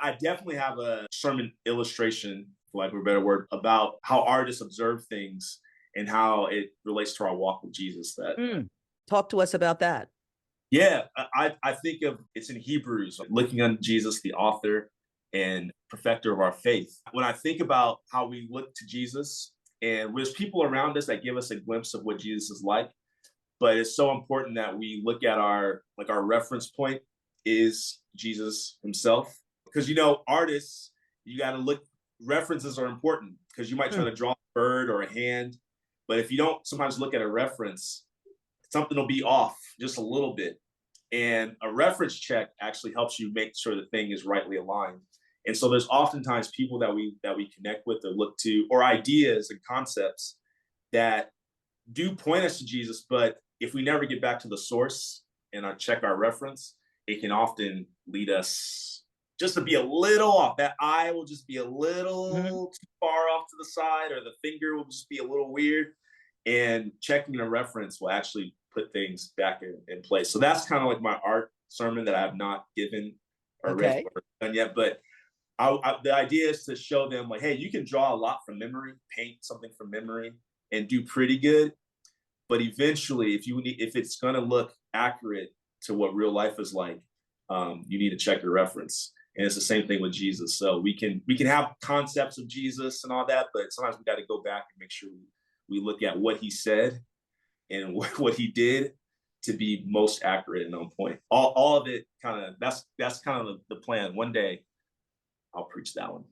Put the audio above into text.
I definitely have a sermon illustration, for lack of a better word, about how artists observe things and how it relates to our walk with Jesus. That Mm. Talk to us about that. Yeah, I think of it's in Hebrews, like, looking unto Jesus, the author and perfecter of our faith. When I think about how we look to Jesus, and there's people around us that give us a glimpse of what Jesus is like, but it's so important that we look at our reference point is Jesus himself. Because artists, you got to look, references are important because you might try Mm. to draw a bird or a hand, but if you don't sometimes look at a reference, something will be off just a little bit. And a reference check actually helps you make sure the thing is rightly aligned. And so there's oftentimes people that we connect with or look to, or ideas and concepts that do point us to Jesus, but if we never get back to the source and check our reference, it can often lead us just to be a little off. That eye will just be a Hmm. little too far off to the side, or the finger will just be a little weird. And checking the reference will actually put things back in place. So that's kind of like my art sermon that I have not given or read Okay. or done yet. But the idea is to show them, like, hey, you can draw a lot from memory, paint something from memory, and do pretty good. But eventually, if it's going to look accurate to what real life is like, you need to check your reference. And it's the same thing with Jesus. So we can have concepts of Jesus and all that, but sometimes we got to go back and make sure we look at what he said and what he did to be most accurate and on point. All of it kind of, that's kind of the plan. One day I'll preach that one.